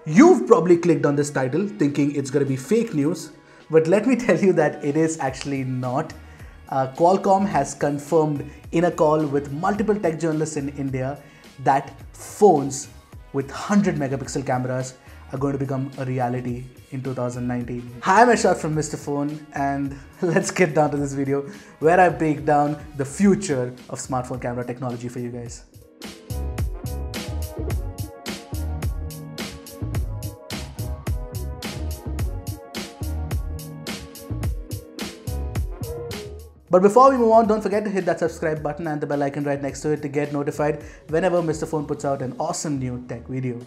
You've probably clicked on this title thinking it's going to be fake news, but let me tell you that it is actually not. Qualcomm has confirmed in a call with multiple tech journalists in India that phones with 100 megapixel cameras are going to become a reality in 2019. Hi, I'm Ershad from Mr. Phone, and let's get down to this video where I break down the future of smartphone camera technology for you guys. But before we move on, don't forget to hit that subscribe button and the bell icon right next to it to get notified whenever Mr. Phone puts out an awesome new tech video.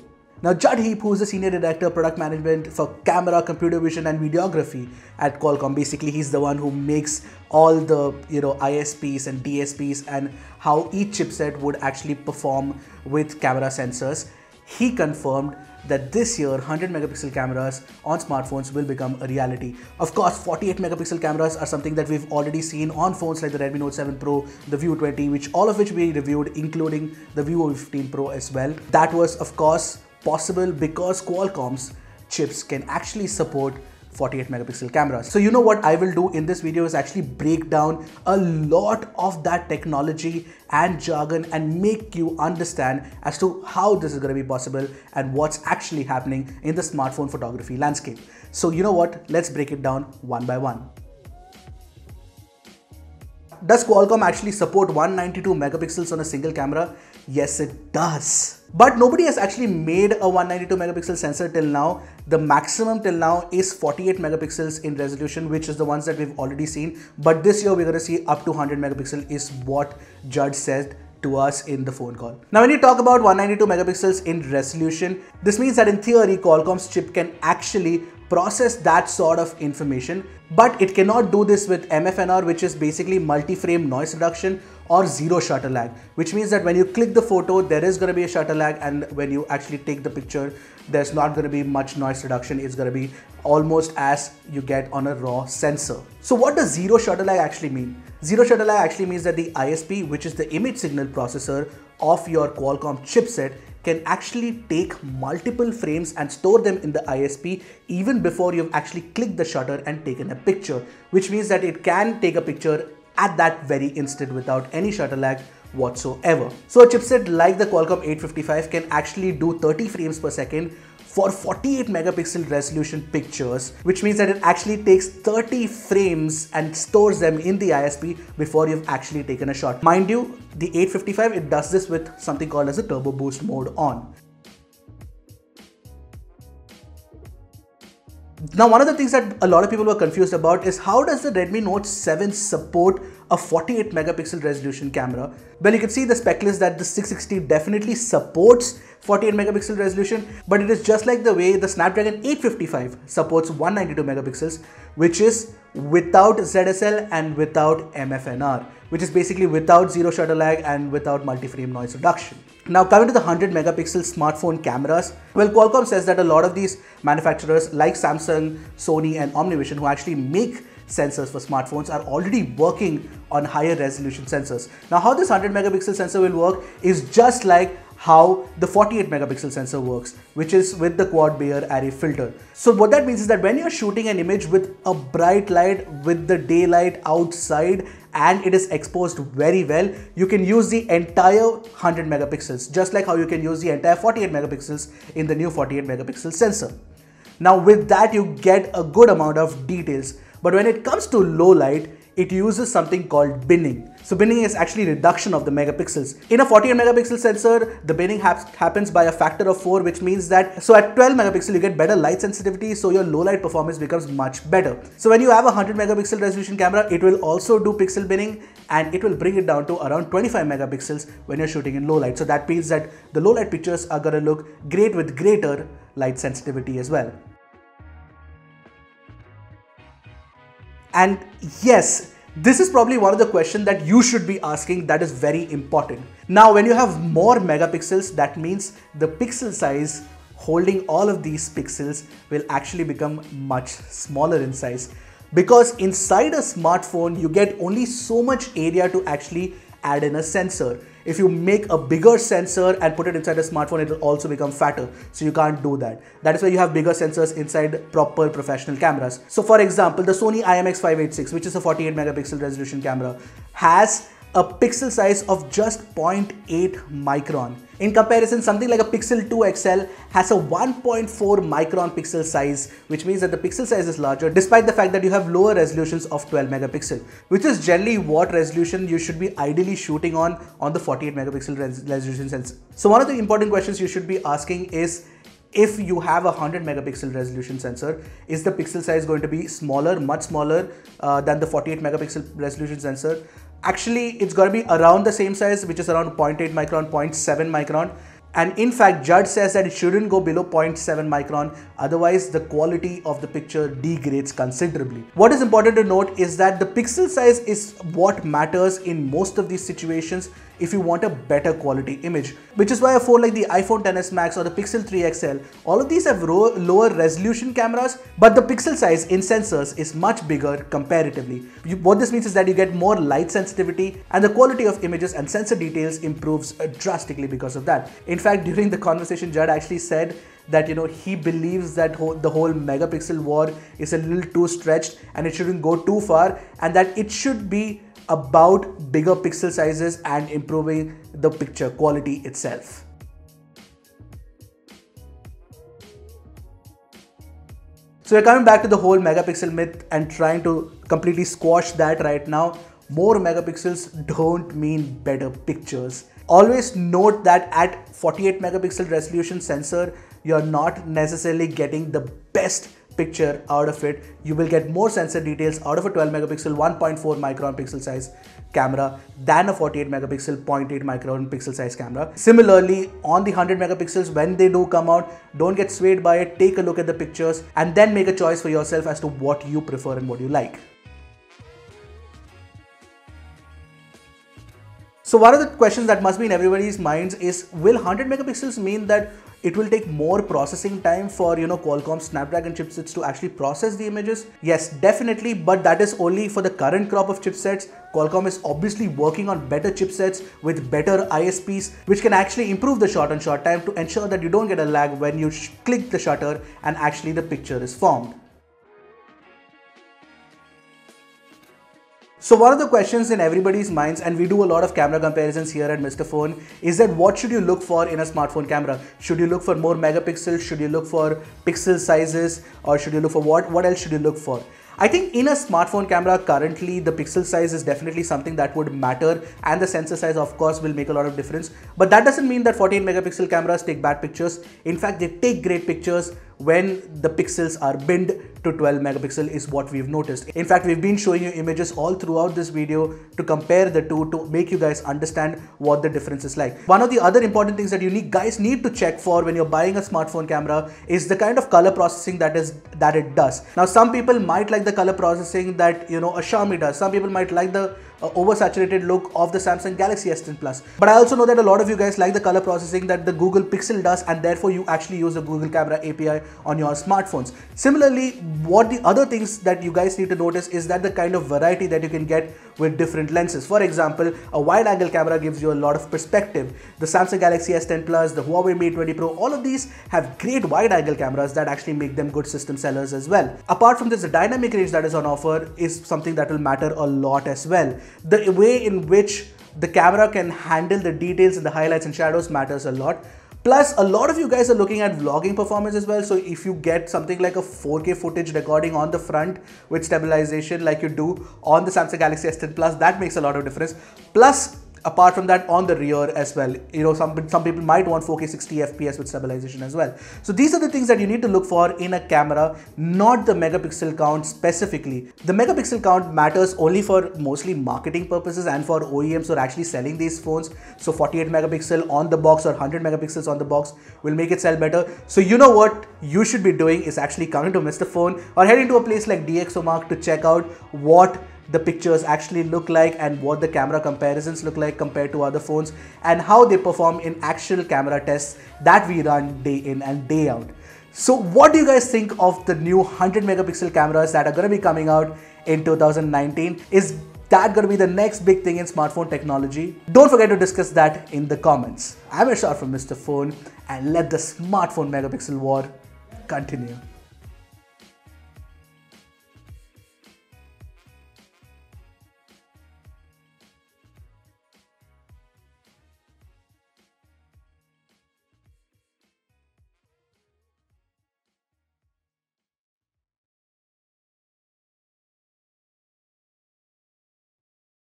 Now, Judd Heap, who is the Senior Director of Product Management for Camera, Computer Vision and Videography at Qualcomm, basically he's the one who makes all the ISPs and DSPs and how each chipset would actually perform with camera sensors. He confirmed that this year 100 megapixel cameras on smartphones will become a reality. Of course, 48 megapixel cameras are something that we've already seen on phones like the Redmi Note 7 Pro, the View 20, all of which we reviewed, including the View 15 Pro as well. That was, of course, possible because Qualcomm's chips can actually support 48 megapixel cameras. So you know what I will do in this video is actually break down a lot of that technology and jargon and make you understand as to how this is going to be possible and what's actually happening in the smartphone photography landscape. So you know what, let's break it down one by one. Does Qualcomm actually support 192 megapixels on a single camera? Yes, it does. But nobody has actually made a 192 megapixel sensor till now. The maximum till now is 48 megapixels in resolution, which is the ones that we've already seen. But this year we're going to see up to 100 megapixel is what Judd said to us in the phone call. Now, when you talk about 192 megapixels in resolution, this means that in theory, Qualcomm's chip can actually process that sort of information, but it cannot do this with MFNR, which is basically multi-frame noise reduction, or zero shutter lag, which means that when you click the photo, there is going to be a shutter lag, and when you actually take the picture, there's not going to be much noise reduction. It's going to be almost as you get on a raw sensor. So what does zero shutter lag actually mean? Zero shutter lag actually means that the ISP, which is the image signal processor of your Qualcomm chipset, can actually take multiple frames and store them in the ISP even before you've actually clicked the shutter and taken a picture, which means that it can take a picture at that very instant without any shutter lag whatsoever. So a chipset like the Qualcomm 855 can actually do 30 frames per second for 48 megapixel resolution pictures, which means that it actually takes 30 frames and stores them in the ISP before you've actually taken a shot. Mind you, the 855, it does this with something called as a turbo boost mode on. Now, one of the things that a lot of people were confused about is how does the Redmi Note 7 support a 48 megapixel resolution camera? Well, you can see the spec list that the 660 definitely supports 48 megapixel resolution, but it is just like the way the Snapdragon 855 supports 192 megapixels, which is without ZSL and without MFNR, which is basically without zero shutter lag and without multi-frame noise reduction. Now, coming to the 100 megapixel smartphone cameras, well, Qualcomm says that a lot of these manufacturers like Samsung, Sony and OmniVision, who actually make sensors for smartphones, are already working on higher resolution sensors. Now, how this 100 megapixel sensor will work is just like how the 48 megapixel sensor works, which is with the quad Bayer array filter. So what that means is that when you're shooting an image with a bright light, with the daylight outside, and it is exposed very well, you can use the entire 100 megapixels, just like how you can use the entire 48 megapixels in the new 48 megapixel sensor. Now with that, you get a good amount of details. But when it comes to low light, it uses something called binning. So binning is actually reduction of the megapixels. In a 48 megapixel sensor, the binning happens by a factor of 4, which means that, so at 12 megapixel, you get better light sensitivity, so your low light performance becomes much better. So when you have a 100 megapixel resolution camera, it will also do pixel binning, and it will bring it down to around 25 megapixels when you're shooting in low light. So that means that the low light pictures are gonna look great with greater light sensitivity as well. And yes, this is probably one of the questions that you should be asking that is very important. Now, when you have more megapixels, that means the pixel size holding all of these pixels will actually become much smaller in size. Because inside a smartphone, you get only so much area to actually add in a sensor. If you make a bigger sensor and put it inside a smartphone, it will also become fatter. So you can't do that. That is why you have bigger sensors inside proper professional cameras. So for example, the Sony IMX586, which is a 48 megapixel resolution camera, has a pixel size of just 0.8 micron. In comparison, something like a Pixel 2 XL has a 1.4 micron pixel size, which means that the pixel size is larger despite the fact that you have lower resolutions of 12 megapixel, which is generally what resolution you should be ideally shooting on the 48 megapixel resolution sensor. So one of the important questions you should be asking is, if you have a 100 megapixel resolution sensor, is the pixel size going to be smaller, much smaller than the 48 megapixel resolution sensor? Actually, it's going to be around the same size, which is around 0.8 micron, 0.7 micron. And in fact, Judd says that it shouldn't go below 0.7 micron, otherwise the quality of the picture degrades considerably. What is important to note is that the pixel size is what matters in most of these situations if you want a better quality image, which is why a phone like the iPhone XS Max or the Pixel 3 XL, all of these have lower resolution cameras, but the pixel size in sensors is much bigger comparatively. What this means is that you get more light sensitivity and the quality of images and sensor details improves drastically because of that. In fact, during the conversation, Judd actually said that he believes that the whole megapixel war is a little too stretched and it shouldn't go too far, and that it should be about bigger pixel sizes and improving the picture quality itself. So we're coming back to the whole megapixel myth and trying to completely squash that right now. More megapixels don't mean better pictures. Always note that at 48 megapixel resolution sensor, you're not necessarily getting the best picture out of it. You will get more sensor details out of a 12 megapixel 1.4 micron pixel size camera than a 48 megapixel 0.8 micron pixel size camera. Similarly, on the 100 megapixels, when they do come out, don't get swayed by it. Take a look at the pictures and then make a choice for yourself as to what you prefer and what you like. So one of the questions that must be in everybody's minds is, will 100 megapixels mean that it will take more processing time for Qualcomm Snapdragon chipsets to actually process the images? Yes, definitely, but that is only for the current crop of chipsets. Qualcomm is obviously working on better chipsets with better ISPs, which can actually improve the shot-on-shot time to ensure that you don't get a lag when you click the shutter and actually the picture is formed. So one of the questions in everybody's minds, and we do a lot of camera comparisons here at Mr. Phone, is that what should you look for in a smartphone camera? Should you look for more megapixels? Should you look for pixel sizes? Or should you look for what else should you look for? I think in a smartphone camera currently, the pixel size is definitely something that would matter, and the sensor size of course will make a lot of difference. But that doesn't mean that 48 megapixel cameras take bad pictures. In fact, they take great pictures when the pixels are binned to 12 megapixel is what we've noticed. In fact, we've been showing you images all throughout this video to compare the two to make you guys understand what the difference is like. One of the other important things that you guys need to check for when you're buying a smartphone camera is the kind of color processing that it does. Now, some people might like the color processing that a Xiaomi does. Some people might like the oversaturated look of the Samsung Galaxy S10 Plus. But I also know that a lot of you guys like the color processing that the Google Pixel does, and therefore you actually use the Google Camera API on your smartphones. Similarly, what the other things that you guys need to notice is that the kind of variety that you can get with different lenses. For example, a wide angle camera gives you a lot of perspective. The Samsung Galaxy S10 Plus, the Huawei Mate 20 Pro, all of these have great wide angle cameras that actually make them good system sellers as well. Apart from this, the dynamic range that is on offer is something that will matter a lot as well. The way in which the camera can handle the details and the highlights and shadows matters a lot. Plus, a lot of you guys are looking at vlogging performance as well. So if you get something like a 4K footage recording on the front with stabilization like you do on the Samsung Galaxy S10 Plus, that makes a lot of difference. Plus, apart from that, on the rear as well, some people might want 4K 60 FPS with stabilization as well. So these are the things that you need to look for in a camera, not the megapixel count specifically. The megapixel count matters only for mostly marketing purposes and for OEMs who are actually selling these phones. So 48 megapixel on the box or 100 megapixels on the box will make it sell better. So you know what you should be doing is actually coming to Mr. Phone or heading to a place like DxOMark to check out what the pictures actually look like and what the camera comparisons look like compared to other phones and how they perform in actual camera tests that we run day in and day out. So what do you guys think of the new 100 megapixel cameras that are going to be coming out in 2019? Is that gonna be the next big thing in smartphone technology? Don't forget to discuss that in the comments. I'm Ershad from Mr. Phone, and let the smartphone megapixel war continue.